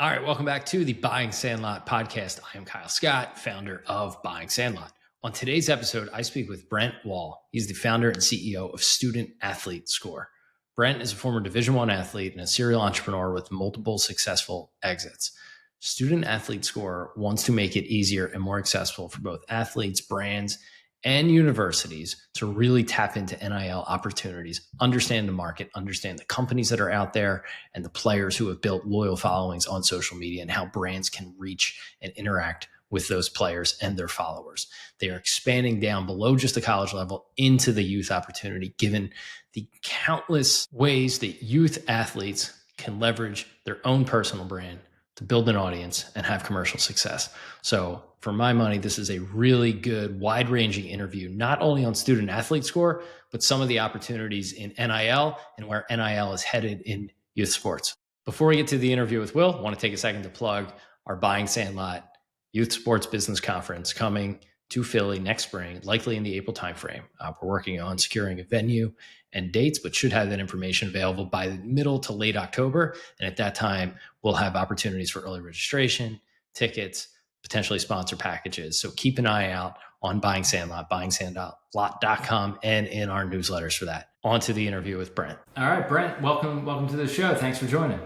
All right, welcome back to the Buying Sandlot podcast. I am Kyle Scott, founder of Buying Sandlot. On today's episode, I speak with Brent Wall. He's the founder and CEO of Student Athlete Score. Brent is a former Division I athlete and a serial entrepreneur with multiple successful exits. Student Athlete Score wants to make it easier and more accessible for both athletes, brands, and universities to really tap into NIL opportunities, understand the market, understand the companies that are out there, and the players who have built loyal followings on social media and how brands can reach and interact with those players and their followers. They are expanding down below just the college level into the youth opportunity, given the countless ways that youth athletes can leverage their own personal brand to build an audience and have commercial success. So for my money, this is a really good, wide-ranging interview, not only on Student Athlete Score, but some of the opportunities in NIL and where NIL is headed in youth sports. Before we get to the interview with Will, I want to take a second to plug our Buying Sandlot Youth Sports Business Conference coming to Philly next spring, likely in the April timeframe. We're working on securing a venue and dates, but should have that information available by the middle to late October. And at that time, we'll have opportunities for early registration, tickets, potentially sponsor packages. So keep an eye out on Buying Sandlot, buyingsandlot.com, and in our newsletters for that. On to the interview with Brent. All right, Brent, welcome to the show. Thanks for joining.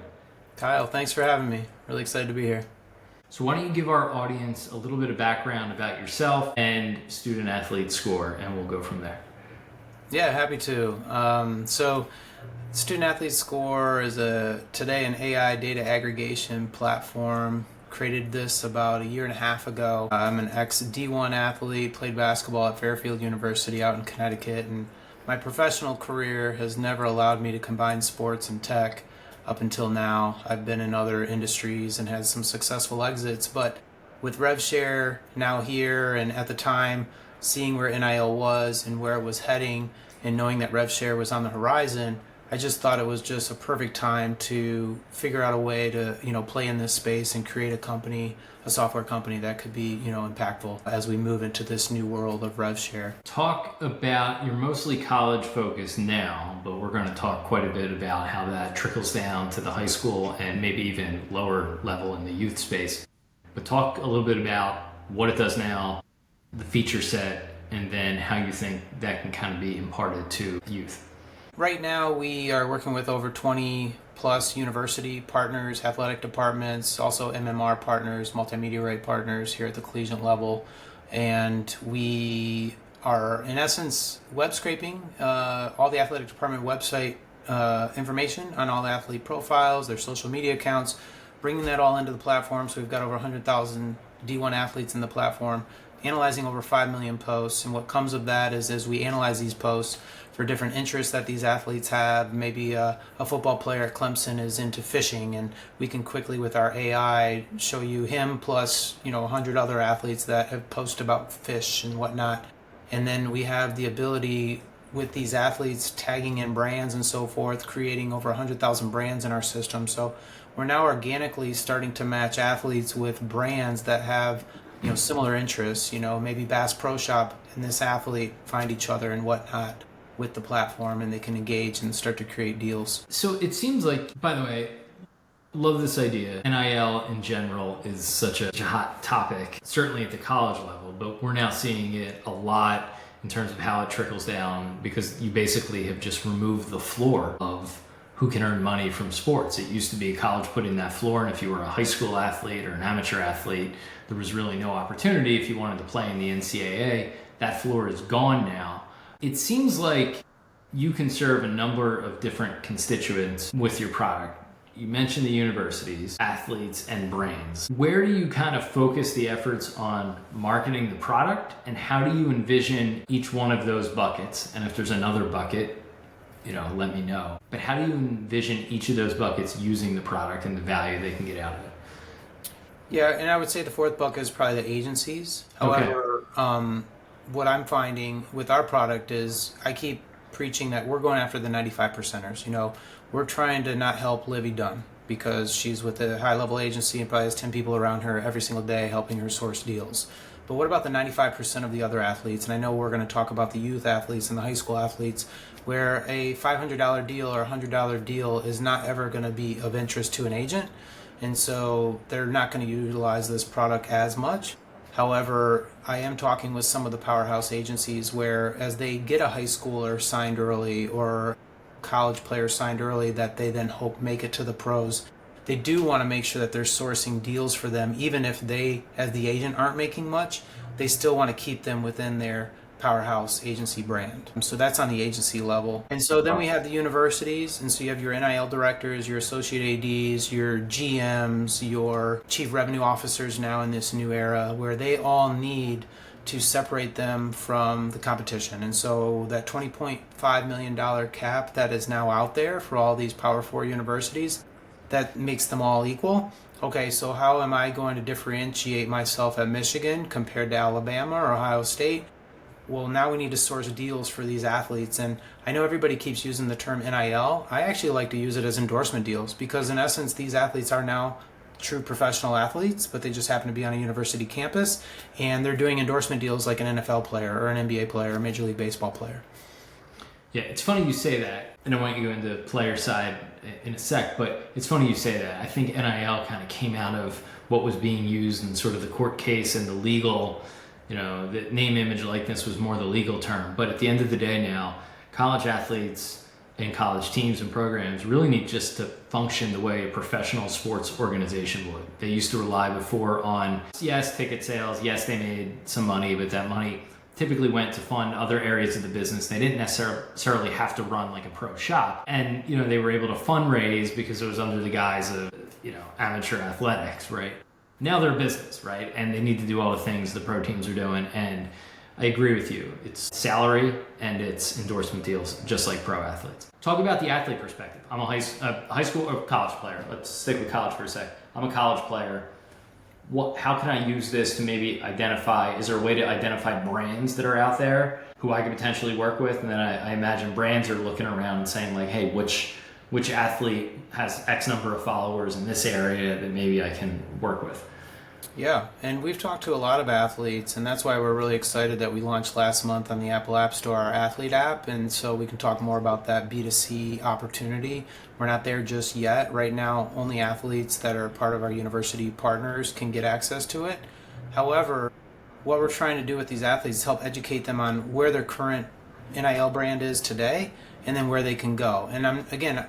Kyle, thanks for having me. Really excited to be here. So why don't you give our audience a little bit of background about yourself and Student Athlete Score, and we'll go from there. Yeah, happy to. So Student Athlete Score is today an AI data aggregation platform. Created this about a year and a half ago. I'm an ex-D1 athlete, played basketball at Fairfield University out in Connecticut, and my professional career has never allowed me to combine sports and tech. Up until now, I've been in other industries and had some successful exits, but with RevShare now here and at the time seeing where NIL was and where it was heading and knowing that RevShare was on the horizon, I just thought it was just a perfect time to figure out a way to, play in this space and create a company, a software company that could be, impactful as we move into this new world of RevShare. Talk about, you're mostly college focused now, but we're going to talk quite a bit about how that trickles down to the high school and maybe even lower level in the youth space. But talk a little bit about what it does now, the feature set, and then how you think that can kind of be imparted to youth. Right now, we are working with over 20 plus university partners, athletic departments, also MMR partners, multimedia rate partners here at the collegiate level. And we are, in essence, web scraping all the athletic department website information on all the athlete profiles, their social media accounts, bringing that all into the platform. So we've got over 100,000 D1 athletes in the platform, analyzing over 5 million posts. And what comes of that is as we analyze these posts for different interests that these athletes have, maybe a football player at Clemson is into fishing, and we can quickly with our AI show you him plus 100 other athletes that have posted about fish and whatnot. And then we have the ability with these athletes tagging in brands and so forth, creating over 100,000 brands in our system. So we're now organically starting to match athletes with brands that have similar interests, maybe Bass Pro Shop and this athlete find each other and whatnot with the platform, and they can engage and start to create deals. So it seems like, by the way, love this idea. NIL in general is such a hot topic, certainly at the college level, but we're now seeing it a lot in terms of how it trickles down, because you basically have just removed the floor of who can earn money from sports. It used to be college put in that floor, and if you were a high school athlete or an amateur athlete, there was really no opportunity if you wanted to play in the NCAA. That floor is gone now. It seems like you can serve a number of different constituents with your product. You mentioned the universities, athletes, and brands. Where do you kind of focus the efforts on marketing the product, and how do you envision each one of those buckets? And if there's another bucket, let me know. But how do you envision each of those buckets using the product and the value they can get out of it? Yeah, and I would say the fourth bucket is probably the agencies. However, what I'm finding with our product is I keep preaching that we're going after the 95 percenters. We're trying to not help Livy Dunn because she's with a high-level agency and probably has 10 people around her every single day helping her source deals. But what about the 95% of the other athletes? And I know we're going to talk about the youth athletes and the high school athletes, where a $500 deal or $100 deal is not ever going to be of interest to an agent. and so they're not going to utilize this product as much. However, I am talking with some of the powerhouse agencies where as they get a high schooler signed early or college player signed early that they then hope make it to the pros, they do want to make sure that they're sourcing deals for them. Even if they, as the agent, aren't making much, they still want to keep them within their powerhouse agency brand. So that's on the agency level. And so then we have the universities, and so you have your NIL directors, your associate ADs, your GMs, your chief revenue officers now in this new era, where they all need to separate them from the competition. And so that $20.5 million cap that is now out there for all these Power 4 universities, that makes them all equal. Okay, so how am I going to differentiate myself at Michigan compared to Alabama or Ohio State? Well, now we need to source deals for these athletes. And I know everybody keeps using the term NIL. I actually like to use it as endorsement deals because in essence, these athletes are now true professional athletes, but they just happen to be on a university campus and they're doing endorsement deals like an NFL player or an NBA player or a Major League Baseball player. Yeah, it's funny you say that, and I want you to go into the player side in a sec, but it's funny you say that. I think NIL kind of came out of what was being used in sort of the court case and the legal, the name, image, likeness was more the legal term. But at the end of the day now, college athletes and college teams and programs really need just to function the way a professional sports organization would. They used to rely before on, yes, ticket sales, yes, they made some money, but that money typically went to fund other areas of the business. They didn't necessarily have to run like a pro shop. And, they were able to fundraise because it was under the guise of, amateur athletics, right? Now they're a business, right? And they need to do all the things the pro teams are doing. And I agree with you. It's salary and it's endorsement deals, just like pro athletes. Talk about the athlete perspective. I'm a high school or college player. Let's stick with college for a sec. I'm a college player. How can I use this to maybe identify, is there a way to identify brands that are out there who I could potentially work with? And then I imagine brands are looking around and saying like, hey, which athlete has X number of followers in this area that maybe I can work with? Yeah, and we've talked to a lot of athletes, and that's why we're really excited that we launched last month on the Apple App Store our athlete app, and so we can talk more about that B2C opportunity. We're not there just yet. Right now, only athletes that are part of our university partners can get access to it. However, what we're trying to do with these athletes is help educate them on where their current NIL brand is today, and then where they can go. And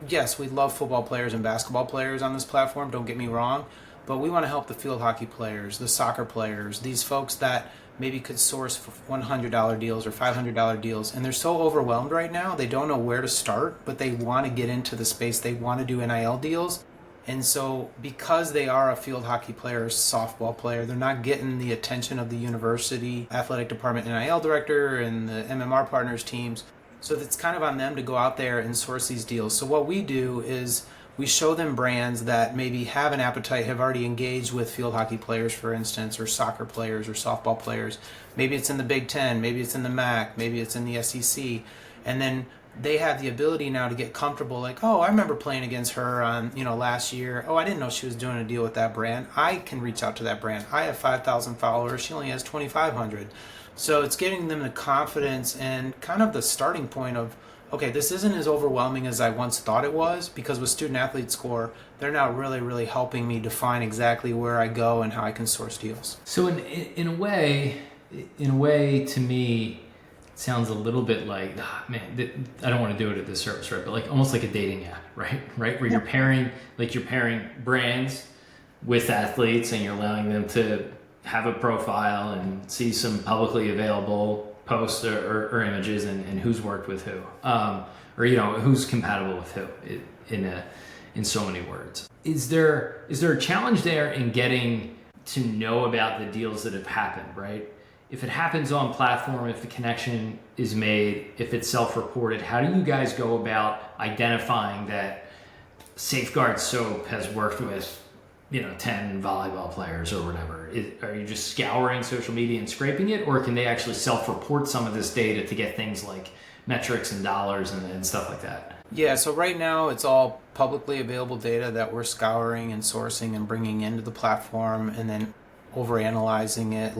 yes, we love football players and basketball players on this platform, don't get me wrong, but we want to help the field hockey players, the soccer players, these folks that maybe could source for $100 deals or $500 deals. And they're so overwhelmed right now, they don't know where to start, but they want to get into the space. They want to do NIL deals. And so because they are a field hockey player, softball player, they're not getting the attention of the university athletic department NIL director and the MMR partners teams. So it's kind of on them to go out there and source these deals. So what we do is we show them brands that maybe have an appetite, have already engaged with field hockey players, for instance, or soccer players or softball players. Maybe it's in the Big Ten, maybe it's in the MAC, maybe it's in the SEC. And then they have the ability now to get comfortable, like, oh, I remember playing against her on, last year. Oh, I didn't know she was doing a deal with that brand. I can reach out to that brand. I have 5,000 followers. She only has 2,500. So it's getting them the confidence and kind of the starting point of, okay, this isn't as overwhelming as I once thought it was, because with Student Athlete Score, they're now really, really helping me define exactly where I go and how I can source deals. So in a way, to me, it sounds a little bit like, I don't want to do it at this service, right? But like almost like a dating app, right? Where you're pairing brands with athletes and you're allowing them to have a profile and see some publicly available posts or images and who's worked with who, or who's compatible with who in so many words. Is there a challenge there in getting to know about the deals that have happened, right? If it happens on platform, if the connection is made, if it's self-reported, how do you guys go about identifying that Safeguard Soap has worked with 10 volleyball players or whatever? Are you just scouring social media and scraping it, or can they actually self-report some of this data to get things like metrics and dollars and stuff like that? Yeah, so right now it's all publicly available data that we're scouring and sourcing and bringing into the platform, and then overanalyzing it,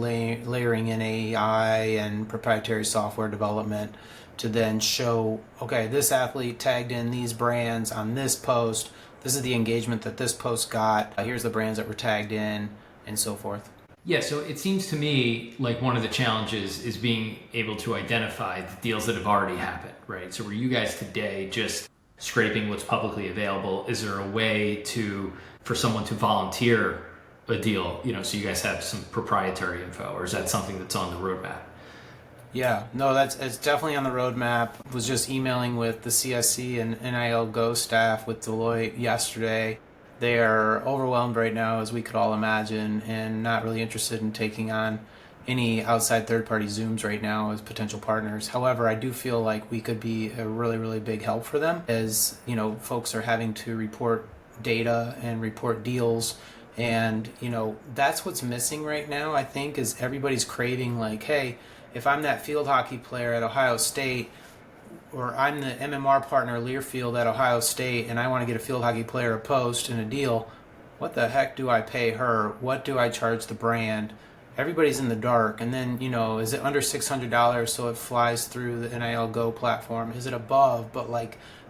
layering in AI and proprietary software development to then show, okay, this athlete tagged in these brands on this post. this is the engagement that this post got. Here's the brands that were tagged in, and so forth. Yeah, so it seems to me like one of the challenges is being able to identify the deals that have already happened, right? So were you guys today just scraping what's publicly available? Is there a way for someone to volunteer a deal, so you guys have some proprietary info, or is that something that's on the roadmap? Yeah, no, it's definitely on the roadmap. Was just emailing with the CSC and NIL Go staff with Deloitte yesterday. They are overwhelmed right now, as we could all imagine, and not really interested in taking on any outside third-party Zooms right now as potential partners. However, I do feel like we could be a really, really big help for them, as folks are having to report data and report deals, and that's what's missing right now. I think is everybody's craving like, hey, if I'm that field hockey player at Ohio State, or I'm the MMR partner Learfield at Ohio State, and I want to get a field hockey player a post and a deal, what the heck do I pay her? What do I charge the brand? Everybody's in the dark. And then, is it under $600 so it flies through the NIL Go platform? Is it above? But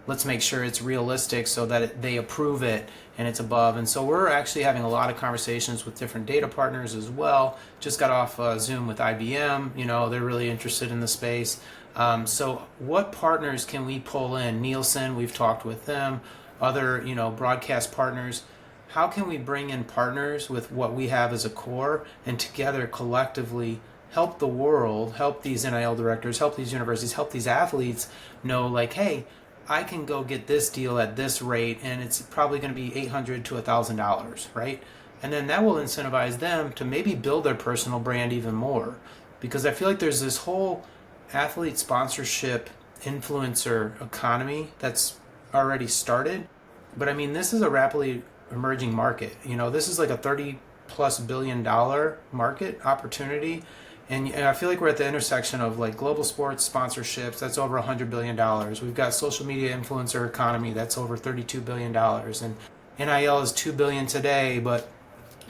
let's make sure it's realistic so that they approve it and it's above. And so we're actually having a lot of conversations with different data partners as well. Just got off Zoom with IBM. They're really interested in the space. So what partners can we pull in? Nielsen, we've talked with them. Other, broadcast partners. How can we bring in partners with what we have as a core and together collectively help the world, help these NIL directors, help these universities, help these athletes know hey, I can go get this deal at this rate and it's probably going to be $800 to $1,000, right? And then that will incentivize them to maybe build their personal brand even more, because I feel like there's this whole athlete sponsorship influencer economy that's already started. But I mean, this is a rapidly emerging market. This is like a $30+ billion market opportunity. And I feel like we're at the intersection of global sports sponsorships. That's over $100 billion. We've got social media influencer economy. That's over $32 billion. And NIL is $2 billion today, but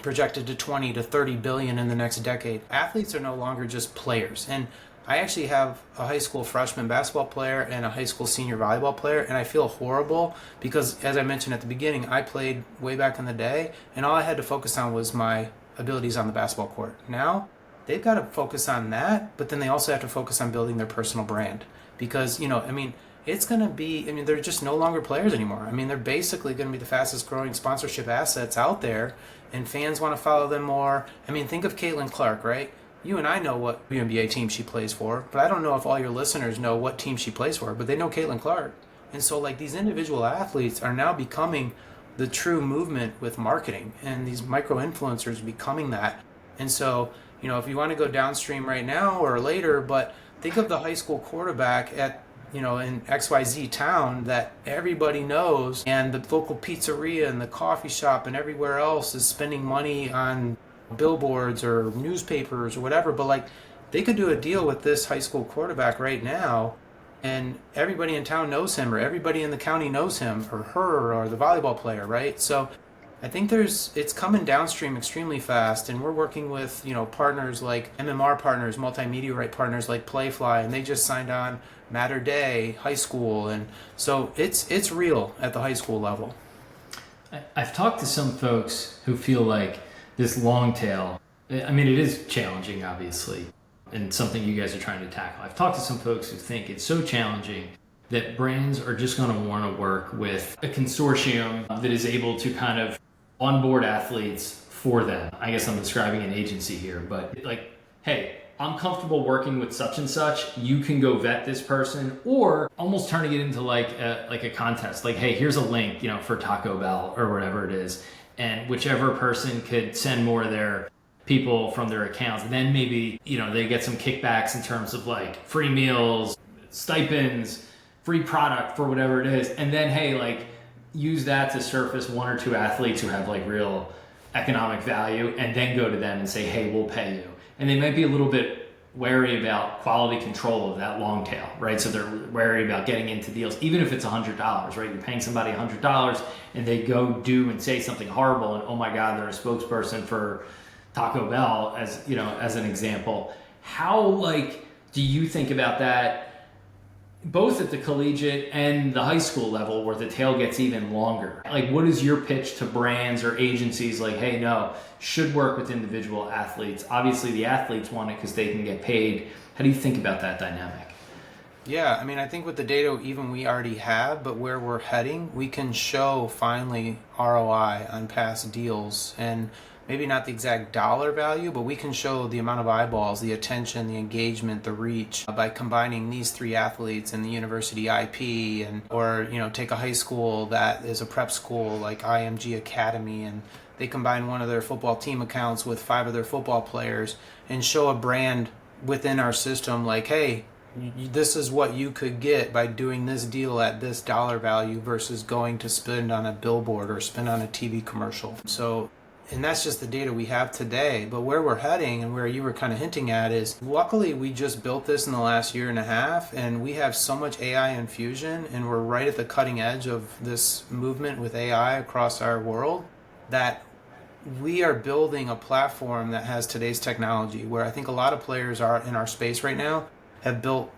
projected to 20 to 30 billion in the next decade. Athletes are no longer just players. And I actually have a high school freshman basketball player and a high school senior volleyball player, and I feel horrible because, as I mentioned at the beginning, I played way back in the day, and all I had to focus on was my abilities on the basketball court. Now, they've got to focus on that, but then they also have to focus on building their personal brand because, it's going to be, they're just no longer players anymore. They're basically going to be the fastest growing sponsorship assets out there, and fans want to follow them more. Think of Caitlin Clark, right? You and I know what WNBA team she plays for, but I don't know if all your listeners know what team she plays for, but they know Caitlin Clark. And so these individual athletes are now becoming the true movement with marketing, and these micro-influencers are becoming that. And so, if you want to go downstream right now or later, but think of the high school quarterback at, in XYZ town that everybody knows, and the local pizzeria and the coffee shop and everywhere else is spending money on billboards or newspapers or whatever, but they could do a deal with this high school quarterback right now, and everybody in town knows him, or everybody in the county knows him or her, or the volleyball player, right? So I think it's coming downstream extremely fast, and we're working with partners like MMR partners, multimedia right partners like Playfly, and they just signed on Matter Day High School, and so it's real at the high school level. I've talked to some folks who feel like this long tail, it is challenging, obviously, and something you guys are trying to tackle. I've talked to some folks who think it's so challenging that brands are just going to want to work with a consortium that is able to kind of onboard athletes for them. I guess I'm describing an agency here, but hey, I'm comfortable working with such and such. You can go vet this person, or almost turning it into a contest. Hey, here's a link, for Taco Bell or whatever it is. And whichever person could send more of their people from their accounts, and then maybe, they get some kickbacks in terms of free meals, stipends, free product for whatever it is. And then, hey, use that to surface one or two athletes who have real economic value, and then go to them and say, hey, we'll pay you. And they might be a little bit wary about quality control of that long tail, right? So they're wary about getting into deals, even if it's $100, right? You're paying somebody $100 and they go do and say something horrible, and oh my God, they're a spokesperson for Taco Bell, as an example. How do you think about that both at the collegiate and the high school level where the tail gets even longer. Like, what is your pitch to brands or agencies like, hey, no, should work with individual athletes? Obviously, the athletes want it because they can get paid. How do you think about that dynamic? Yeah, I mean, I think with the data even we already have, but where we're heading, we can show finally ROI on past deals, and maybe not the exact dollar value, but we can show the amount of eyeballs, the attention, the engagement, the reach by combining these three athletes in the university IP, and or take a high school that is a prep school like IMG Academy, and they combine one of their football team accounts with 5 of their football players and show a brand within our system like, hey, this is what you could get by doing this deal at this dollar value versus going to spend on a billboard or spend on a TV commercial. So, and that's just the data we have today. But where we're heading and where you were kind of hinting at is, luckily we just built this in the last year and a half, and we have so much AI infusion, and we're right at the cutting edge of this movement with AI across our world, that we are building a platform that has today's technology, where I think a lot of players are in our space right now have built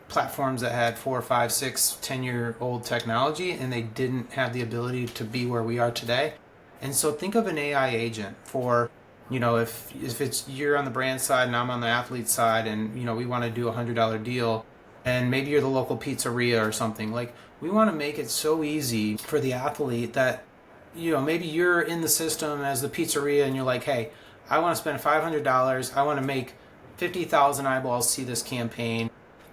platforms that had 4, 5, 6, 10-year-old technology, and they didn't have the ability to be where we are today. And so think of an AI agent for, if it's you're on the brand side and I'm on the athlete side, and we want to do a $100 deal, and maybe you're the local pizzeria or something. Like, we want to make it so easy for the athlete that maybe you're in the system as the pizzeria, and you're like, hey, I want to spend $500. I want to make 50,000 eyeballs see this campaign.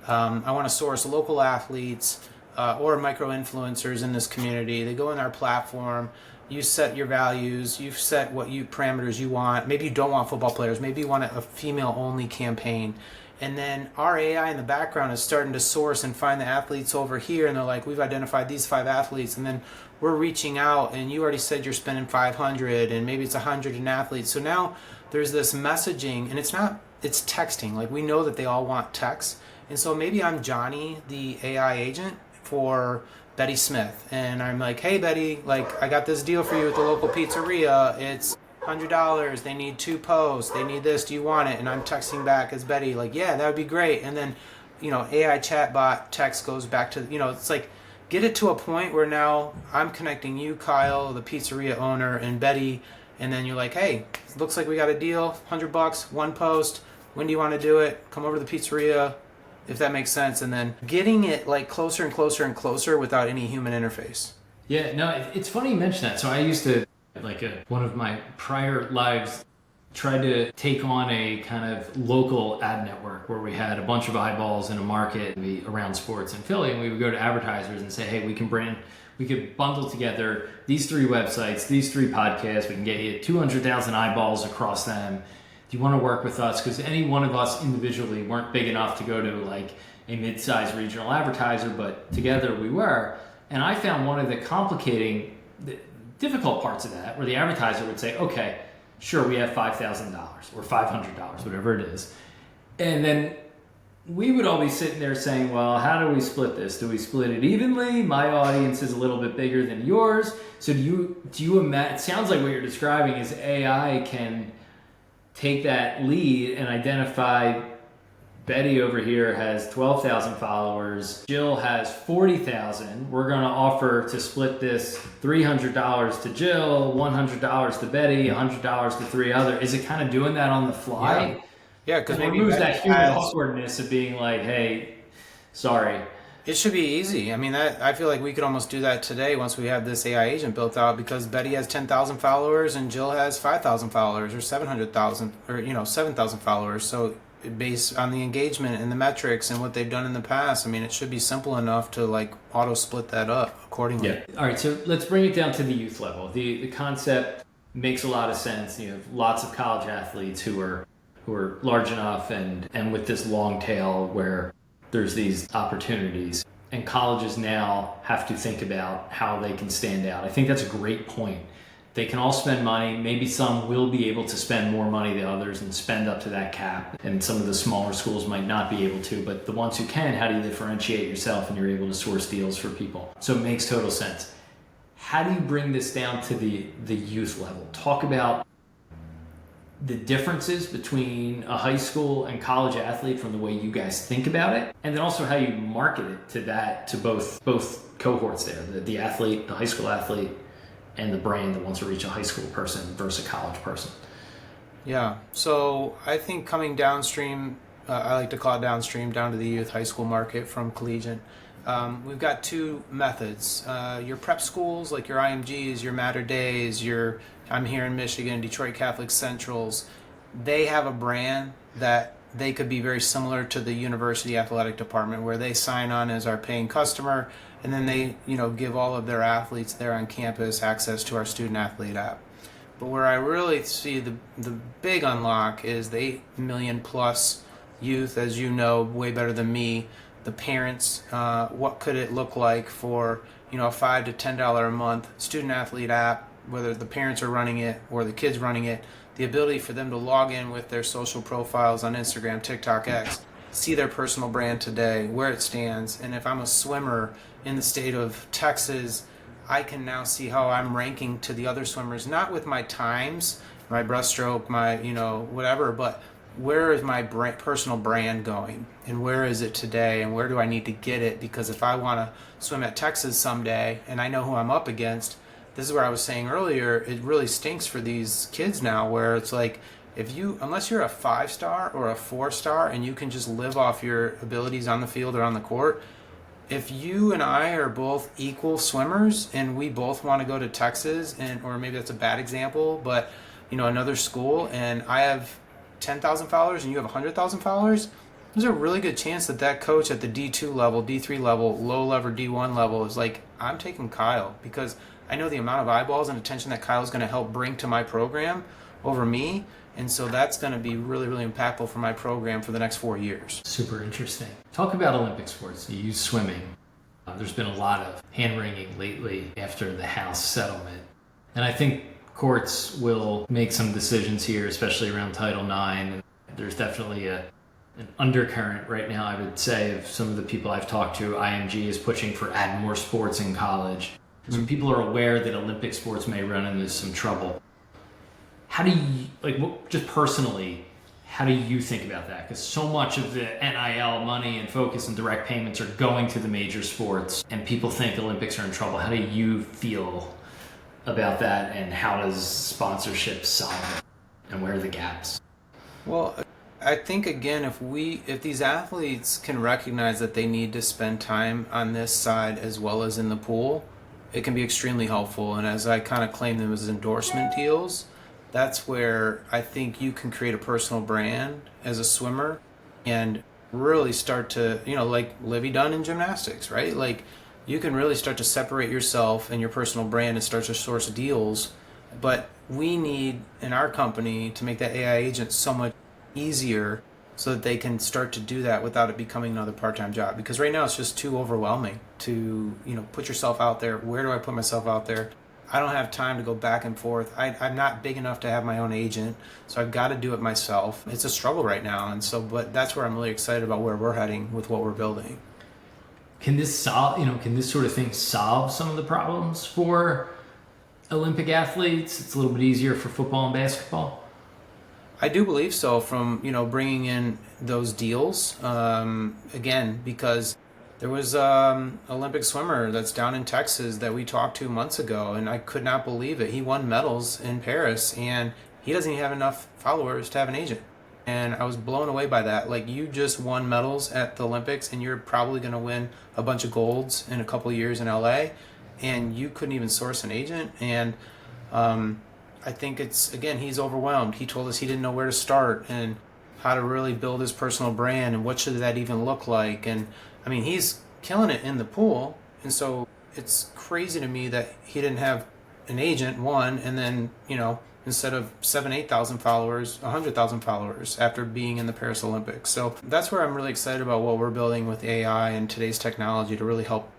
I want to source local athletes or micro-influencers in this community. They go in our platform. You set your values. You've set what parameters you want. Maybe you don't want football players. Maybe you want a female-only campaign. And then our AI in the background is starting to source and find the athletes over here. And they're like, we've identified these 5 athletes. And then we're reaching out, and you already said you're spending 500, and maybe it's 100 an athlete. So now there's this messaging, and it's texting. Like, we know that they all want text. And so maybe I'm Johnny, the AI agent for Betty Smith. And I'm like, hey, Betty, like, I got this deal for you at the local pizzeria. It's $100. They need 2 posts. They need this. Do you want it? And I'm texting back as Betty, like, yeah, that would be great. And then, AI chatbot text goes back to, it's like, get it to a point where now I'm connecting you, Kyle, the pizzeria owner, and Betty. And then you're like, hey, looks like we got a deal, $100, 1 post. When do you want to do it? Come over to the pizzeria, if that makes sense. And then getting it like closer and closer and closer without any human interface. Yeah, no, it's funny you mention that. So I used to, one of my prior lives, tried to take on a kind of local ad network where we had a bunch of eyeballs in a market around sports in Philly, and we would go to advertisers and say, hey, we could bundle together these 3 websites, these 3 podcasts. We can get you 200,000 eyeballs across them. Do you want to work with us? Because any one of us individually weren't big enough to go to like a mid-sized regional advertiser, but together we were. And I found one of the difficult parts of that where the advertiser would say, okay, sure, we have $5,000 or $500, whatever it is. And then we would all be sitting there saying, well, how do we split this? Do we split it evenly? My audience is a little bit bigger than yours. So do you imagine, it sounds like what you're describing is AI can take that lead and identify Betty over here has 12,000 followers. Jill has 40,000. We're going to offer to split this $300 to Jill, $100 to Betty, $100 to 3 others. Is it kind of doing that on the fly? Yeah, because it removes that human awkwardness of being like, hey, sorry. It should be easy. I mean, I feel like we could almost do that today once we have this AI agent built out, because Betty has 10,000 followers and Jill has 5,000 followers or 700,000 or 7,000 followers. So based on the engagement and the metrics and what they've done in the past, I mean, it should be simple enough to like auto split that up accordingly. Yeah. All right. So let's bring it down to the youth level. The concept makes a lot of sense. You have lots of college athletes who are large enough and with this long tail where there's these opportunities, and colleges now have to think about how they can stand out. I think that's a great point. They can all spend money. Maybe some will be able to spend more money than others and spend up to that cap. And some of the smaller schools might not be able to, but the ones who can, how do you differentiate yourself and you're able to source deals for people? So it makes total sense. How do you bring this down to the youth level? Talk about the differences between a high school and college athlete from the way you guys think about it, and then also how you market it to both cohorts there, the athlete, the high school athlete, and the brand that wants to reach a high school person versus a college person. Yeah, so I think coming downstream, I like to call it downstream, down to the youth high school market from collegiate. We've got two methods. Your prep schools, like your IMGs, your Matter Days, I'm here in Michigan, Detroit Catholic Centrals, they have a brand that they could be very similar to the university athletic department, where they sign on as our paying customer, and then they, give all of their athletes there on campus access to our student athlete app. But where I really see the big unlock is the 8 million plus youth, as you know, way better than me, the parents. What could it look like for a $5 to $10 a month student athlete app, whether the parents are running it or the kids running it, the ability for them to log in with their social profiles on Instagram, TikTok, X, see their personal brand today, where it stands, and if I'm a swimmer in the state of Texas, I can now see how I'm ranking to the other swimmers, not with my times, my breaststroke, my, whatever, but where is my personal brand going, and where is it today, and where do I need to get it? Because if I want to swim at Texas someday and I know who I'm up against, this is where I was saying earlier, it really stinks for these kids now, where it's like, unless you're a 5-star or a 4-star and you can just live off your abilities on the field or on the court, if you and I are both equal swimmers and we both want to go to Texas, or maybe that's a bad example, but another school, and I have 10,000 followers and you have 100,000 followers, there's a really good chance that coach at the D2 level, D3 level, low level D1 level is like, I'm taking Kyle, because I know the amount of eyeballs and attention that Kyle's going to help bring to my program over me. And so that's going to be really, really impactful for my program for the next 4 years. Super interesting. Talk about Olympic sports. You use swimming. There's been a lot of hand-wringing lately after the House settlement. And I think courts will make some decisions here, especially around Title IX. There's definitely an undercurrent right now, I would say, of some of the people I've talked to. IMG is pushing for add more sports in college. So people are aware that Olympic sports may run into some trouble. How do you, just personally, how do you think about that? Because so much of the NIL money and focus and direct payments are going to the major sports, and people think Olympics are in trouble. How do you feel about that, and how does sponsorship solve it, and where are the gaps? Well, I think, again, if these athletes can recognize that they need to spend time on this side as well as in the pool, it can be extremely helpful. And as I kind of claim them as endorsement deals, that's where I think you can create a personal brand as a swimmer and really start to, like Livy Dunn in gymnastics, right? Like, you can really start to separate yourself and your personal brand and start to source deals. But we need, in our company, to make that AI agent so much easier so that they can start to do that without it becoming another part-time job. Because right now it's just too overwhelming to, put yourself out there. Where do I put myself out there? I don't have time to go back and forth. I'm not big enough to have my own agent, so I've got to do it myself. It's a struggle right now, but that's where I'm really excited about where we're heading with what we're building. Can this sort of thing solve some of the problems for Olympic athletes? It's a little bit easier for football and basketball. I do believe so, from bringing in those deals again, because there was Olympic swimmer that's down in Texas that we talked to months ago, and I could not believe it. He won medals in Paris, and he doesn't even have enough followers to have an agent. And I was blown away by that. Like, you just won medals at the Olympics, and you're probably going to win a bunch of golds in a couple of years in LA, and you couldn't even source an agent. And I think he's overwhelmed. He told us he didn't know where to start and how to really build his personal brand and what should that even look like. And I mean, he's killing it in the pool. And so it's crazy to me that he didn't have an agent, one, and then, instead of 8,000 followers, 100,000 followers after being in the Paris Olympics. So that's where I'm really excited about what we're building with AI and today's technology to really help,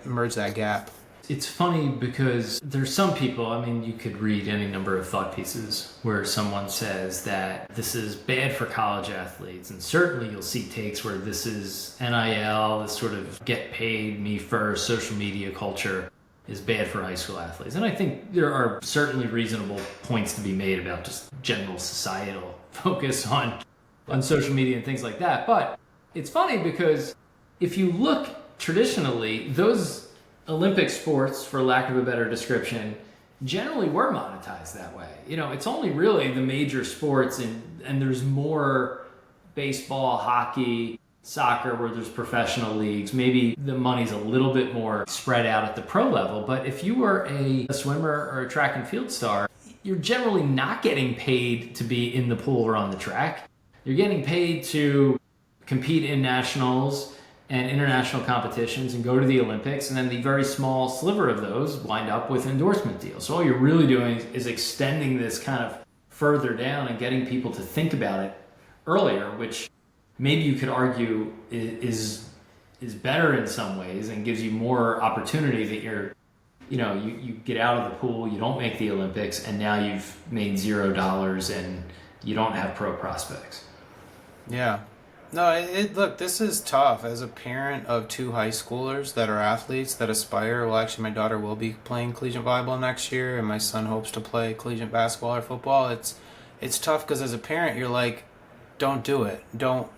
merge that gap. It's funny because there's some people, you could read any number of thought pieces where someone says that this is bad for college athletes. And certainly you'll see takes where this is NIL, this sort of get paid, me first, social media culture. is bad for high school athletes. And I think there are certainly reasonable points to be made about just general societal focus on social media and things like that. But it's funny because if you look traditionally, those Olympic sports, for lack of a better description, generally were monetized that way. It's only really the major sports and there's more baseball, hockey, soccer where there's professional leagues. Maybe the money's a little bit more spread out at the pro level. But if you were a swimmer or a track and field star, you're generally not getting paid to be in the pool or on the track. You're getting paid to compete in nationals and international competitions and go to the Olympics, and then the very small sliver of those wind up with endorsement deals. So all you're really doing is extending this kind of further down and getting people to think about it earlier, which maybe you could argue is better in some ways and gives you more opportunity that you get out of the pool, you don't make the Olympics, and now you've made $0 and you don't have pro prospects. Yeah. No, look, this is tough. As a parent of two high schoolers that are athletes that aspire, well, actually, my daughter will be playing collegiate volleyball next year, and my son hopes to play collegiate basketball or football. It's tough because as a parent, you're like, don't do it. Don't,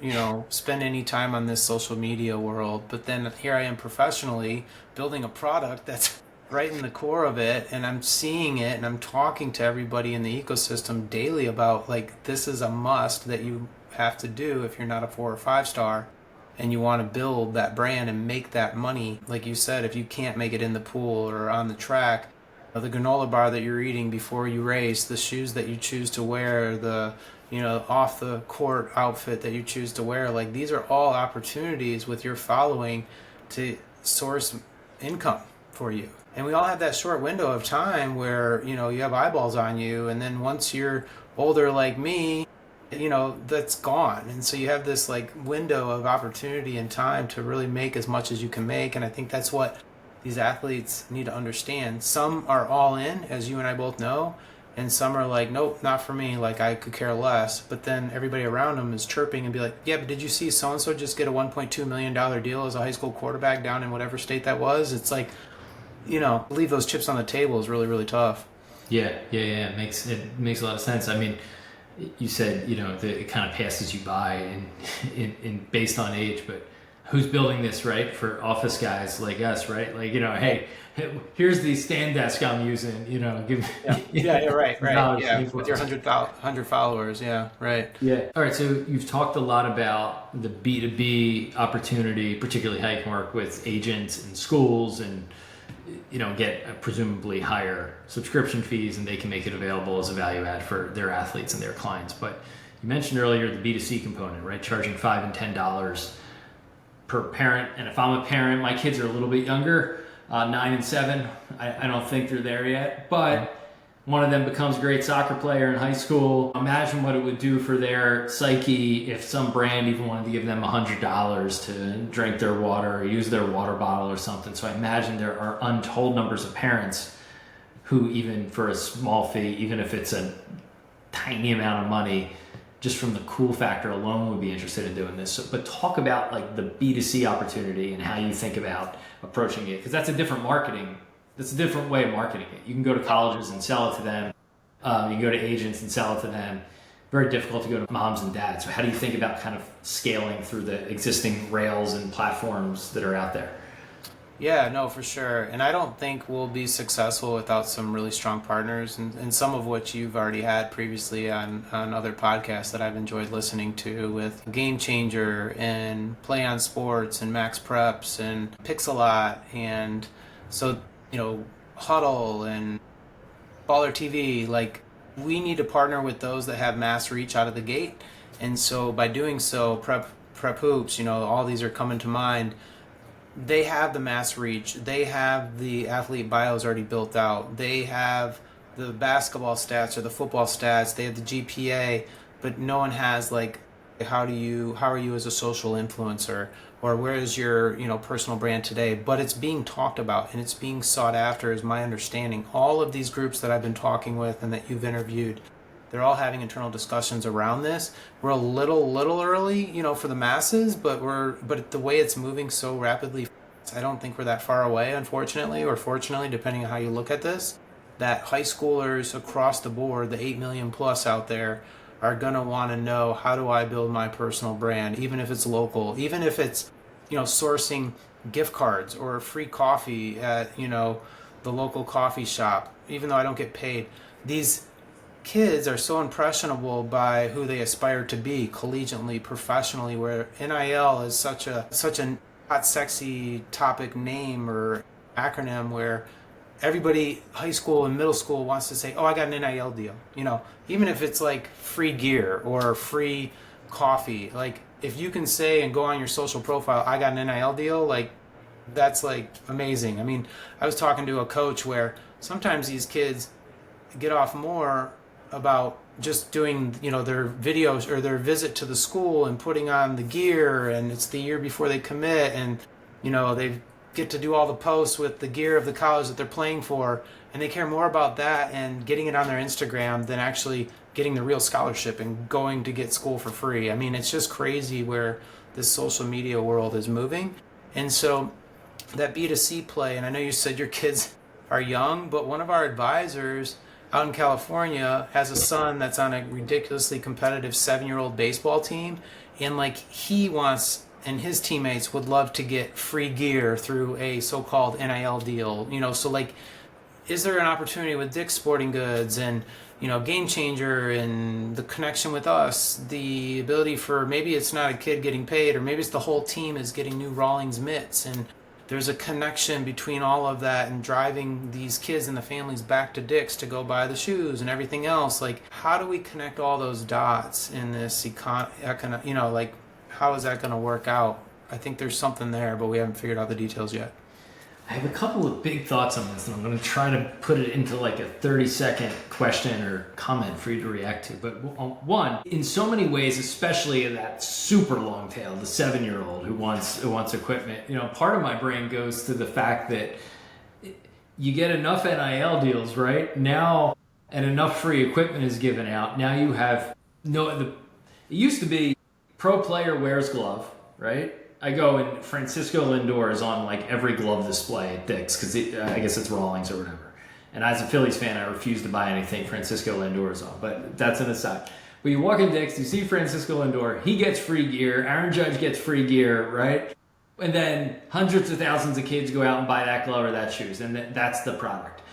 spend any time on this social media world. But then here I am professionally building a product that's right in the core of it, and I'm seeing it, and I'm talking to everybody in the ecosystem daily about, like, this is a must that you have to do if you're not a 4 or 5 star and you want to build that brand and make that money. Like you said, if you can't make it in the pool or on the track, the granola bar that you're eating before you race, the shoes that you choose to wear, the off the court outfit that you choose to wear, like, these are all opportunities with your following to source income for you. And we all have that short window of time where you have eyeballs on you, and then once you're older like me, that's gone. And so you have this like window of opportunity and time to really make as much as you can make. And I think that's what these athletes need to understand. Some are all in, as you and I both know, and some are like, nope, not for me, like I could care less. But then everybody around them is chirping and be like, yeah, but did you see so-and-so just get a $1.2 million deal as a high school quarterback down in whatever state that was? It's like, leave those chips on the table is really, really tough. Yeah. It makes a lot of sense. I mean, you said, it kind of passes you by in based on age, but who's building this, right? For office guys like us, right? Like, hey, here's the stand desk I'm using, give right. Yeah. With your 100 followers. Yeah. Right. Yeah. All right. So you've talked a lot about the B2B opportunity, particularly how you can work with agents and schools and, get presumably higher subscription fees, and they can make it available as a value add for their athletes and their clients. But you mentioned earlier the B2C component, right? Charging $5 and $10 per parent. And if I'm a parent, my kids are a little bit younger, 9 and 7. I don't think they're there yet, but one of them becomes a great soccer player in high school. Imagine what it would do for their psyche if some brand even wanted to give them $100 to drink their water or use their water bottle or something. So I imagine there are untold numbers of parents who, even for a small fee, even if it's a tiny amount of money, just from the cool factor alone would be interested in doing this. So, but talk about like the B2C opportunity and how you think about approaching it, because that's a different marketing. That's a different way of marketing it. You can go to colleges and sell it to them. You can go to agents and sell it to them. Very difficult to go to moms and dads. So how do you think about kind of scaling through the existing rails and platforms that are out there? Yeah, no, for sure. And I don't think we'll be successful without some really strong partners, and some of which you've already had previously on other podcasts that I've enjoyed listening to, with Game Changer and Play on Sports and Max Preps and Pixelot, and so Huddle and Baller TV. Like, we need to partner with those that have mass reach out of the gate. And so by doing so, Prep Hoops, all these are coming to mind. They have the mass reach. They have the athlete bios already built out. They have the basketball stats or the football stats. They have the GPA, but no one has like, how are you as a social influencer, or where is your personal brand today? But it's being talked about and it's being sought after, is my understanding. All of these groups that I've been talking with and that you've interviewed, they're all having internal discussions around this. We're a little early, for the masses, but the way it's moving so rapidly I don't think we're that far away, unfortunately, or fortunately, depending on how you look at this, that high schoolers across the board, the 8 million plus out there, are going to want to know, how do I build my personal brand, even if it's local, even if it's, sourcing gift cards or free coffee at, the local coffee shop, even though I don't get paid. These kids are so impressionable by who they aspire to be collegiately, professionally, where NIL is such a hot, sexy topic name or acronym where everybody, high school and middle school, wants to say, oh, I got an NIL deal. Even if it's like free gear or free coffee, like if you can say and go on your social profile, I got an NIL deal, like that's like amazing. I mean, I was talking to a coach where sometimes these kids get off more about just doing, their videos or their visit to the school and putting on the gear, and it's the year before they commit, and they get to do all the posts with the gear of the college that they're playing for, and they care more about that and getting it on their Instagram than actually getting the real scholarship and going to get school for free. I mean, it's just crazy where this social media world is moving. And so that B2C play, and I know you said your kids are young, but one of our advisors out in California has a son that's on a ridiculously competitive 7-year-old baseball team, and like he wants, and his teammates would love to get free gear through a so-called NIL deal. So like, is there an opportunity with Dick's Sporting Goods and Game Changer and the connection with us, the ability for, maybe it's not a kid getting paid, or maybe it's the whole team is getting new Rawlings mitts, and there's a connection between all of that and driving these kids and the families back to Dick's to go buy the shoes and everything else. Like, how do we connect all those dots in this like, how is that going to work out? I think there's something there, but we haven't figured out the details yet. I have a couple of big thoughts on this, and I'm going to try to put it into like a 30-second question or comment for you to react to. But one, in so many ways, especially in that super long tail, the 7-year-old who wants equipment, part of my brain goes to the fact that you get enough NIL deals right now, and enough free equipment is given out. Now you have it used to be pro player wears glove, right? I go, and Francisco Lindor is on like every glove display at Dick's because I guess it's Rawlings or whatever. And as a Phillies fan, I refuse to buy anything Francisco Lindor is on, but that's an aside. But you walk in Dick's, you see Francisco Lindor, he gets free gear, Aaron Judge gets free gear, right? And then hundreds of thousands of kids go out and buy that glove or that shoes, and that's the product.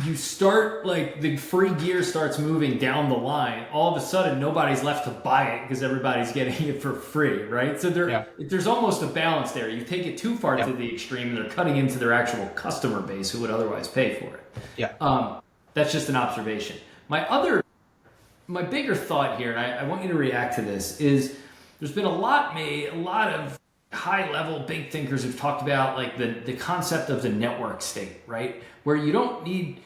You start, like, the free gear starts moving down the line. All of a sudden, nobody's left to buy it because everybody's getting it for free, right? So there's almost a balance there. You take it too far to the extreme, and they're cutting into their actual customer base who would otherwise pay for it. Yeah. That's just an observation. My bigger thought here, and I want you to react to this, is there's been a lot of high-level big thinkers who've talked about like the concept of the network state, right? Where you don't need,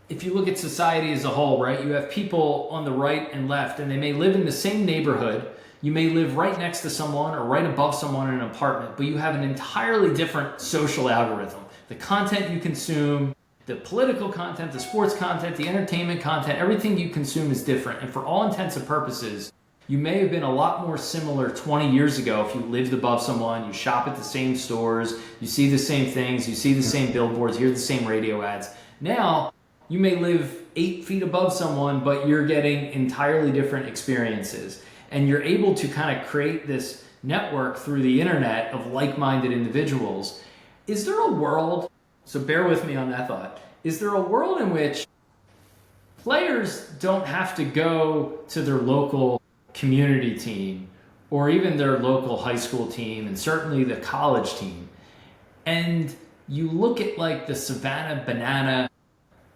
if you look at society as a whole, right? You have people on the right and left, and they may live in the same neighborhood. You may live right next to someone or right above someone in an apartment, but you have an entirely different social algorithm. The content you consume, the political content, the sports content, the entertainment content, everything you consume is different. And for all intents and purposes, you may have been a lot more similar 20 years ago if you lived above someone, you shop at the same stores, you see the same things, you see the same billboards, hear the same radio ads. Now, you may live 8 feet above someone, but you're getting entirely different experiences. And you're able to kind of create this network through the internet of like-minded individuals. Is there a world, so bear with me on that thought, is there a world in which players don't have to go to their local community team or even their local high school team and certainly the college team, and you look at like the Savannah Banana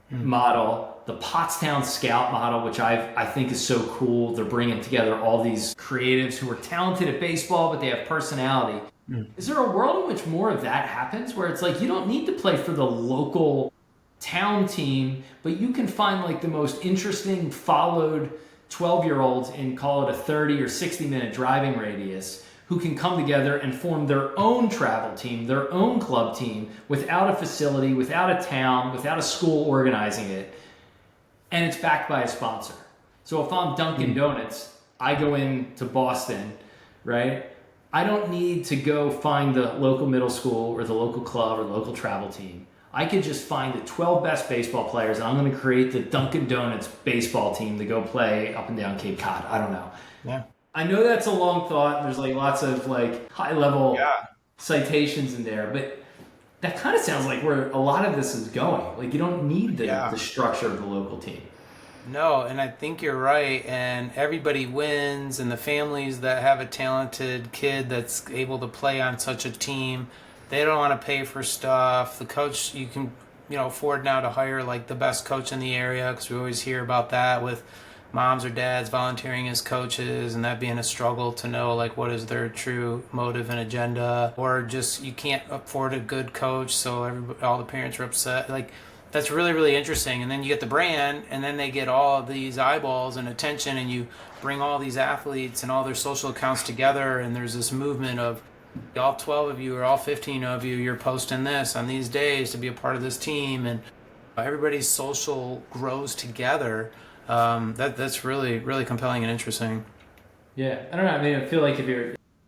model, the Pottstown Scout model, which I think is so cool. They're bringing together all these creatives who are talented at baseball, but they have personality. Is there a world in which more of that happens where it's like you don't need to play for the local town team, but you can find like the most interesting followed 12-year-olds in, call it a 30 or 60 minute driving radius, who can come together and form their own travel team, their own club team, without a facility, without a town, without a school organizing it. And it's backed by a sponsor. So if I'm Dunkin' Donuts, I go into Boston, right? I don't need to go find the local middle school or the local club or the local travel team. I could just find the 12 best baseball players, and I'm going to create the Dunkin' Donuts baseball team to go play up and down Cape Cod. I don't know. Yeah. I know that's a long thought. There's like lots of like high level citations in there, but that kind of sounds like where a lot of this is going. Like you don't need the structure of the local team. No, and I think you're right. And everybody wins, and the families that have a talented kid that's able to play on such a team, they don't want to pay for stuff. The coach, you can, afford now to hire like the best coach in the area, because we always hear about that with moms or dads volunteering as coaches, and that being a struggle to know like what is their true motive and agenda, or just you can't afford a good coach, so all the parents are upset. Like that's really, really interesting. And then you get the brand, and then they get all of these eyeballs and attention, and you bring all these athletes and all their social accounts together, and there's this movement of all 12 of you or all 15 of you, you're posting this on these days to be a part of this team, and everybody's social grows together. That's really, really compelling and interesting. Yeah, I don't know. I mean, I feel like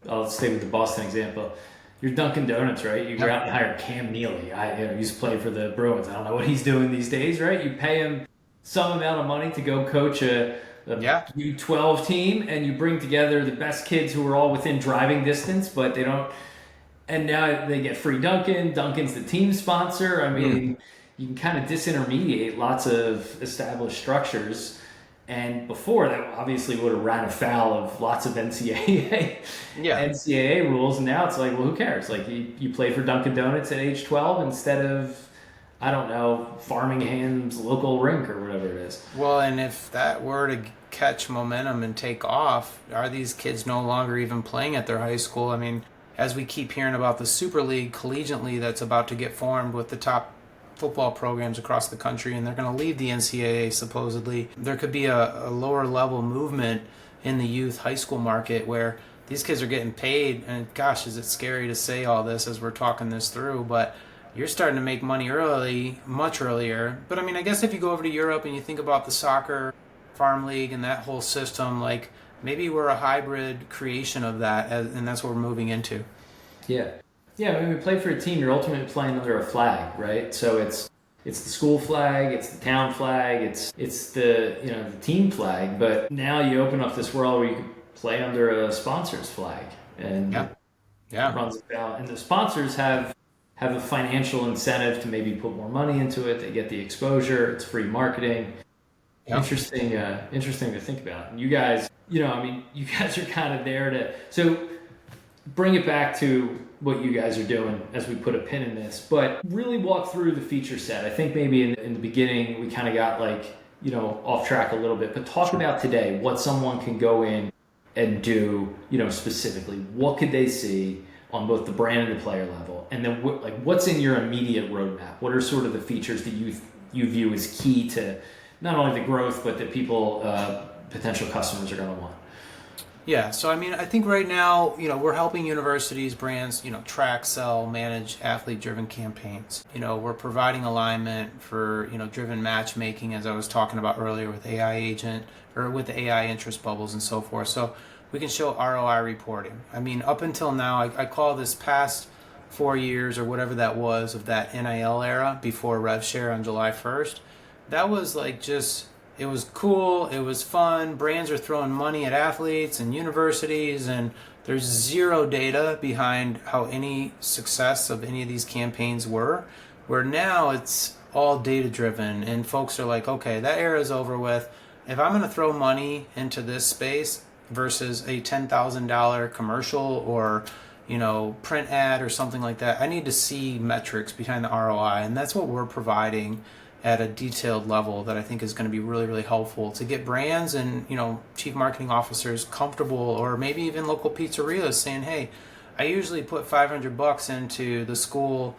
I'll stay with the Boston example. You're Dunkin' Donuts, right? You go out and hire Cam Neely. He used to play for the Bruins. I don't know what he's doing these days, right? You pay him some amount of money to go coach a U12 team, and you bring together the best kids who are all within driving distance, but they don't. And now they get free Dunkin'. Dunkin's the team sponsor. I mean, you can kind of disintermediate lots of established structures. And before that, obviously, would have ran afoul of lots of NCAA rules. And now it's like, well, who cares? Like, you play for Dunkin' Donuts at age 12 instead of, I don't know, Farmingham's local rink or whatever it is. Well, and if that were to catch momentum and take off, are these kids no longer even playing at their high school? I mean, as we keep hearing about the Super League collegiately that's about to get formed with the top football programs across the country, and they're going to leave the NCAA supposedly, there could be a lower level movement in the youth high school market where these kids are getting paid, and gosh, is it scary to say all this as we're talking this through, but you're starting to make money early, much earlier. But I mean, I guess if you go over to Europe and you think about the soccer farm league and that whole system, like maybe we're a hybrid creation of that, and that's what we're moving into. Yeah, when we play for a team, you're ultimately playing under a flag, right? So it's the school flag, it's the town flag, it's the the team flag. But now you open up this world where you can play under a sponsor's flag, and it runs about. And the sponsors have a financial incentive to maybe put more money into it. They get the exposure. It's free marketing. Yeah. Interesting to think about. And you guys, you guys are kind of there to bring it back to what you guys are doing as we put a pin in this, but really walk through the feature set. I think maybe in the beginning we kind of got off track a little bit, but talk about today what someone can go in and do, specifically. What could they see on both the brand and the player level? And then what's in your immediate roadmap? What are sort of the features that you view as key to not only the growth, but that people, potential customers are going to want? Yeah, so I mean, I think right now, we're helping universities, brands, track, sell, manage athlete-driven campaigns. We're providing alignment for, driven matchmaking, as I was talking about earlier with AI agent, or with the AI interest bubbles and so forth. So we can show ROI reporting. I mean, up until now, I call this past 4 years or whatever that was of that NIL era before RevShare on July 1st. That was it was cool, it was fun, brands are throwing money at athletes and universities, and there's zero data behind how any success of any of these campaigns were, where now it's all data driven, and folks are like, okay, that era is over with. If I'm going to throw money into this space versus a $10,000 commercial or print ad or something like that, I need to see metrics behind the ROI, and that's what we're providing at a detailed level that I think is going to be really, really helpful to get brands and, chief marketing officers comfortable, or maybe even local pizzerias saying, hey, I usually put $500 into the school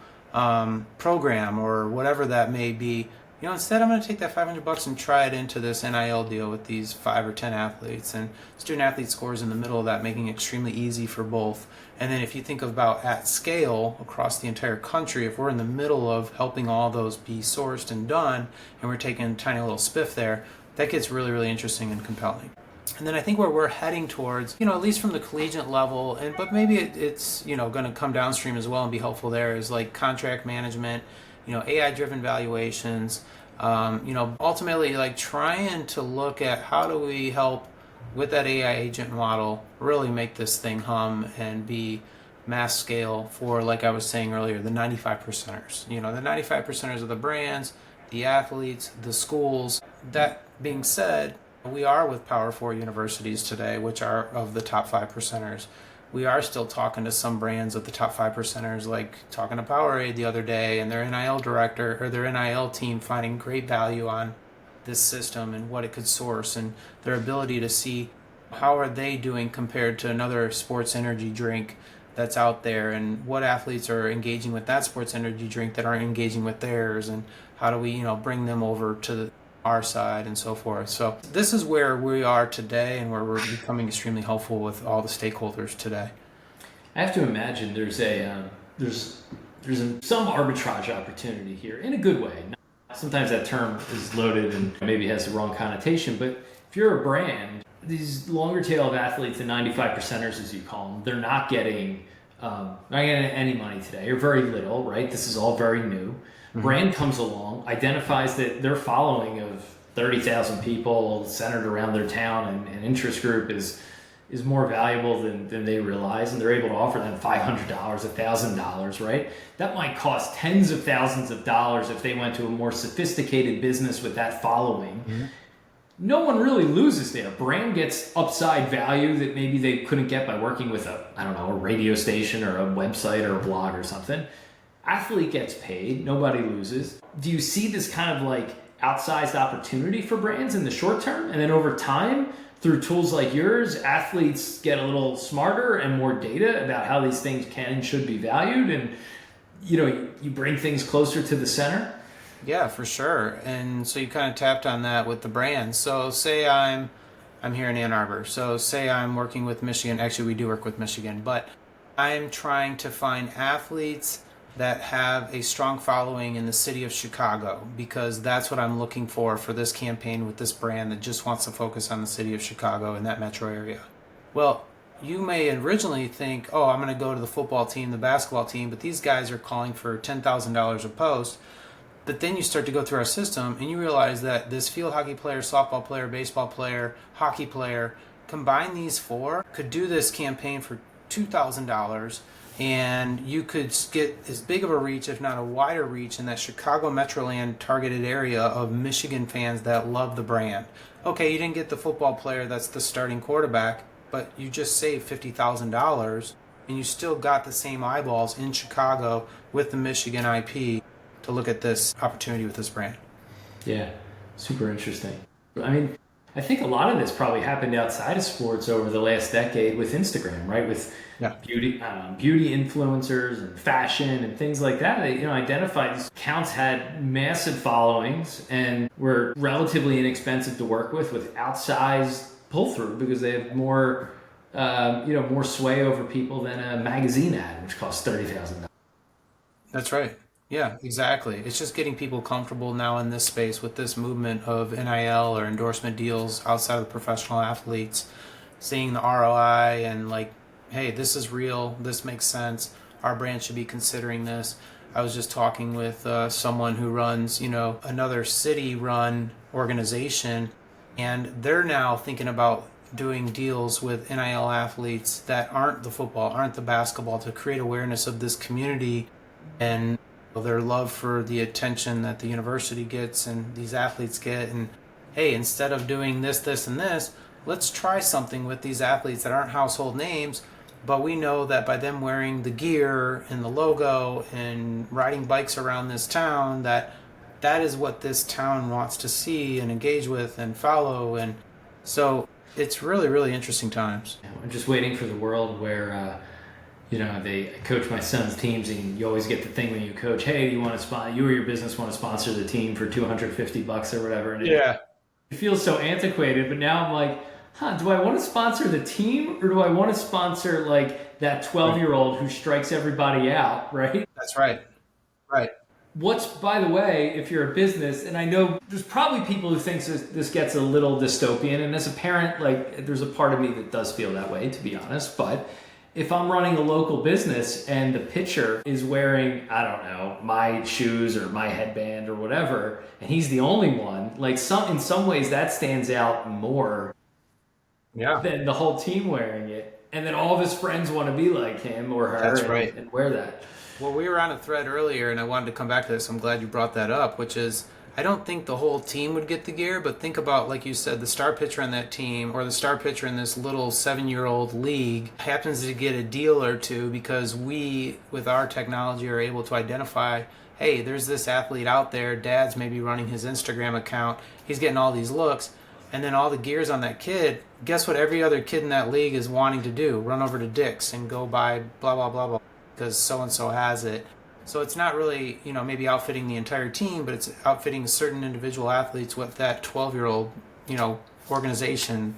program or whatever that may be. Instead I'm going to take that $500 and try it into this NIL deal with these 5 or 10 athletes, and student athlete scores in the middle of that, making it extremely easy for both. And then if you think about at scale across the entire country, if we're in the middle of helping all those be sourced and done, and we're taking a tiny little spiff there, that gets really, really interesting and compelling. And then I think where we're heading towards, at least from the collegiate level, but maybe it's going to come downstream as well and be helpful there, is like contract management, AI-driven valuations, ultimately like trying to look at how do we help with that AI agent model really make this thing hum and be mass scale for, like I was saying earlier, the 95 percenters. The 95 percenters of the brands, the athletes, the schools. That being said, we are with Power 4 universities today, which are of the top 5 percenters. We are still talking to some brands of the top 5 percenters, like talking to Powerade the other day, and their NIL director or their NIL team finding great value on this system and what it could source and their ability to see how are they doing compared to another sports energy drink that's out there, and what athletes are engaging with that sports energy drink that aren't engaging with theirs, and how do we bring them over to our side and so forth. So this is where we are today and where we're becoming extremely helpful with all the stakeholders today. I have to imagine there's some arbitrage opportunity here in a good way. Sometimes that term is loaded and maybe has the wrong connotation, but if you're a brand, these longer tail of athletes, the 95 percenters as you call them, they're not getting any money today, or very little, right? This is all very new. Mm-hmm. Brand comes along, identifies that their following of 30,000 people centered around their town and interest group is more valuable than they realize, and they're able to offer them $500, $1,000, right? That might cost tens of thousands of dollars if they went to a more sophisticated business with that following. Mm-hmm. No one really loses there. Brand gets upside value that maybe they couldn't get by working with a radio station or a website or a blog or something. Athlete gets paid, nobody loses. Do you see this kind of like outsized opportunity for brands in the short term? And then over time, through tools like yours, athletes get a little smarter and more data about how these things can and should be valued, and you bring things closer to the center? Yeah, for sure. And so you kind of tapped on that with the brands. So say I'm here in Ann Arbor. So say I'm working with Michigan. Actually, we do work with Michigan, but I'm trying to find athletes that have a strong following in the city of Chicago, because that's what I'm looking for this campaign with this brand that just wants to focus on the city of Chicago and that metro area. Well, you may originally think, oh, I'm going to go to the football team, the basketball team, but these guys are calling for $10,000 a post. But then you start to go through our system and you realize that this field hockey player, softball player, baseball player, hockey player, combine these four, could do this campaign for $2,000, and you could get as big of a reach, if not a wider reach, in that Chicago Metroland targeted area of Michigan fans that love the brand. Okay, you didn't get the football player that's the starting quarterback, but you just saved $50,000, and you still got the same eyeballs in Chicago with the Michigan IP to look at this opportunity with this brand. Yeah, super interesting. I mean, I think a lot of this probably happened outside of sports over the last decade with Instagram, right? With beauty influencers and fashion and things like that. They, identified these accounts had massive followings and were relatively inexpensive to work with outsized pull through, because they have more, more sway over people than a magazine ad, which costs $30,000. That's right. Yeah, exactly. It's just getting people comfortable now in this space with this movement of NIL or endorsement deals outside of the professional athletes, seeing the ROI and like, hey, this is real. This makes sense. Our brand should be considering this. I was just talking with someone who runs, another city-run organization, and they're now thinking about doing deals with NIL athletes that aren't the football, aren't the basketball, to create awareness of this community and their love for the attention that the university gets and these athletes get. And hey, instead of doing this, and this, let's try something with these athletes that aren't household names, but we know that by them wearing the gear and the logo and riding bikes around this town, that is what this town wants to see and engage with and follow. And so it's really, really interesting times. I'm just waiting for the world where they coach my son's teams, and you always get the thing when you coach, hey, you or your business want to sponsor the team for $250 or whatever. And it feels so antiquated, but now I'm like, do I want to sponsor the team, or do I want to sponsor like that 12-year-old who strikes everybody out, right? That's right. Right. What's, by the way, if you're a business, and I know there's probably people who think this gets a little dystopian, and as a parent, like, there's a part of me that does feel that way, to be honest, but if I'm running a local business and the pitcher is wearing, I don't know, my shoes or my headband or whatever, and he's the only one, like, in some ways that stands out more than the whole team wearing it. And then all of his friends want to be like him or her. That's right. And wear that. Well, we were on a thread earlier, and I wanted to come back to this. I'm glad you brought that up, which is, I don't think the whole team would get the gear, but think about, like you said, the star pitcher on that team or the star pitcher in this little 7-year-old league happens to get a deal or two because we, with our technology, are able to identify, hey, there's this athlete out there, dad's maybe running his Instagram account, he's getting all these looks, and then all the gear's on that kid. Guess what every other kid in that league is wanting to do? Run over to Dick's and go buy blah, blah, blah, blah, because so-and-so has it. So it's not really, maybe outfitting the entire team, but it's outfitting certain individual athletes with that 12-year-old, organization,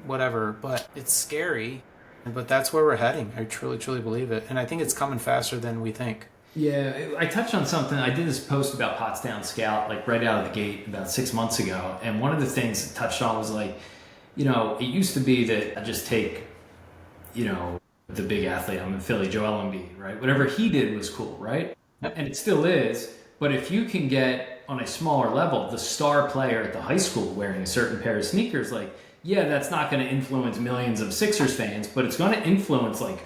whatever. But it's scary, but that's where we're heading. I truly, truly believe it. And I think it's coming faster than we think. Yeah, I touched on something. I did this post about Pottstown Scout, like right out of the gate about 6 months ago. And one of the things it touched on was like, it used to be that I just take, the big athlete, I'm in Philly, Joel Embiid, right? Whatever he did was cool, right? Yep. And it still is. But if you can get on a smaller level, the star player at the high school wearing a certain pair of sneakers, like, yeah, that's not going to influence millions of Sixers fans, but it's going to influence like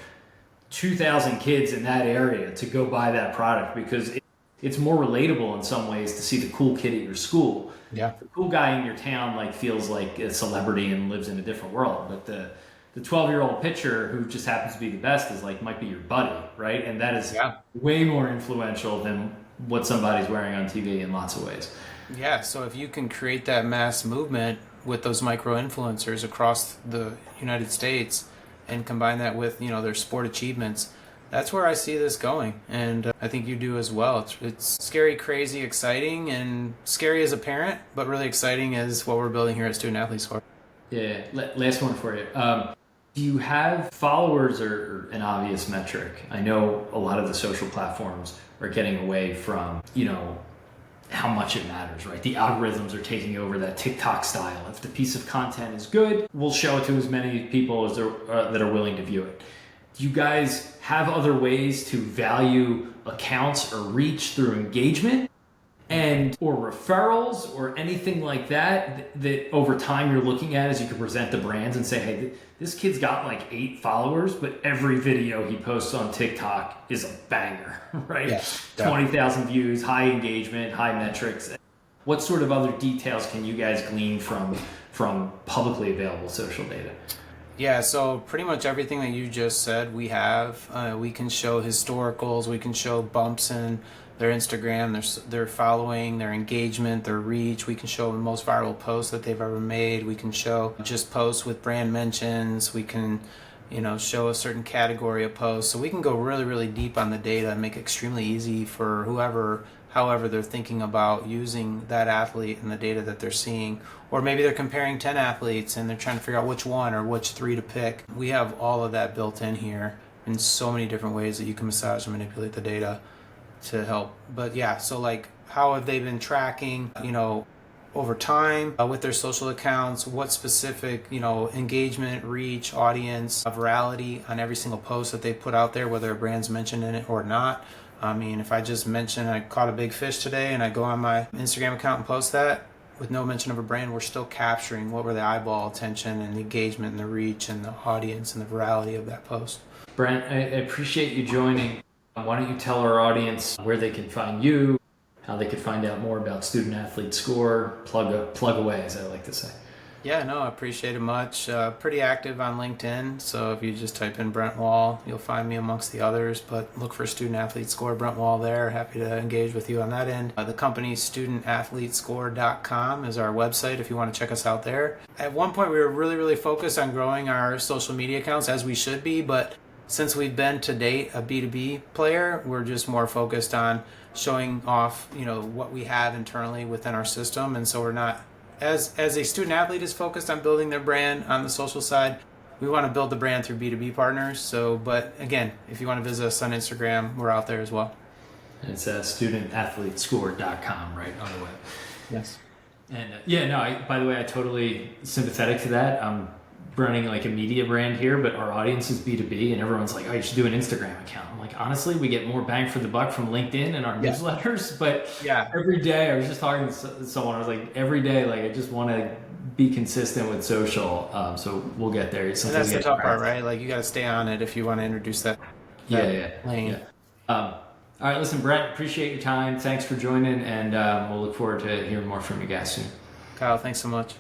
2,000 kids in that area to go buy that product because it's more relatable in some ways to see the cool kid at your school. Yeah. The cool guy in your town like feels like a celebrity and lives in a different world, but the 12-year-old pitcher who just happens to be the best is like might be your buddy, right? And that is way more influential than what somebody's wearing on TV in lots of ways. Yeah, so if you can create that mass movement with those micro-influencers across the United States and combine that with, their sport achievements, that's where I see this going. And I think you do as well. It's scary, crazy, exciting, and scary as a parent, but really exciting as what we're building here at Student Athlete Score. Yeah, last one for you. Do you have followers or an obvious metric? I know a lot of the social platforms are getting away from, how much it matters, right? The algorithms are taking over that TikTok style. If the piece of content is good, we'll show it to as many people as that are willing to view it. Do you guys have other ways to value accounts or reach through engagement or referrals or anything like that over time you're looking at as you can present the brands and say, hey, this kid's got like 8 followers, but every video he posts on TikTok is a banger, right? Yes, 20,000 views, high engagement, high metrics. What sort of other details can you guys glean from publicly available social data? Yeah, so pretty much everything that you just said we have. We can show historicals, we can show bumps in their Instagram, their following, their engagement, their reach. We can show the most viral posts that they've ever made. We can show just posts with brand mentions. We can, show a certain category of posts. So we can go really, really deep on the data and make it extremely easy for however they're thinking about using that athlete and the data that they're seeing. Or maybe they're comparing 10 athletes and they're trying to figure out which one or which 3 to pick. We have all of that built in here in so many different ways that you can massage and manipulate the data to help. But yeah, so like how have they been tracking, over time with their social accounts, what specific, engagement, reach, audience, virality on every single post that they put out there, whether a brand's mentioned in it or not. I mean, if I just mention I caught a big fish today and I go on my Instagram account and post that with no mention of a brand, we're still capturing what were the eyeball attention and the engagement and the reach and the audience and the virality of that post. Brent, I appreciate you joining. Why don't you tell our audience where they can find you, how they could find out more about Student Athlete Score, plug away, as I like to say. Yeah, no, I appreciate it much. Pretty active on LinkedIn, so if you just type in Brent Wall, you'll find me amongst the others, but look for Student Athlete Score, Brent Wall there. Happy to engage with you on that end. The company studentathletescore.com is our website if you want to check us out there. At one point, we were really, really focused on growing our social media accounts, as we should be, but since we've been to date a B2B player, we're just more focused on showing off, what we have internally within our system, and so we're not as a student athlete is focused on building their brand on the social side. We want to build the brand through B2B partners. So, but again, if you want to visit us on Instagram, we're out there as well. And it's studentathletescore.com, right, on the web. Yes. And by the way, I totally sympathetic to that. I'm running like a media brand here, but our audience is B2B, and everyone's like, oh, you should do an Instagram account. I'm like, honestly, we get more bang for the buck from LinkedIn and our newsletters. But every day, I was just talking to someone, I was like, every day, like, I just want to be consistent with social. So we'll get there. And that's the tough part, right? Like, you got to stay on it if you want to introduce that lane. All right, listen, Brent, appreciate your time. Thanks for joining, and we'll look forward to hearing more from you guys soon. Kyle, thanks so much.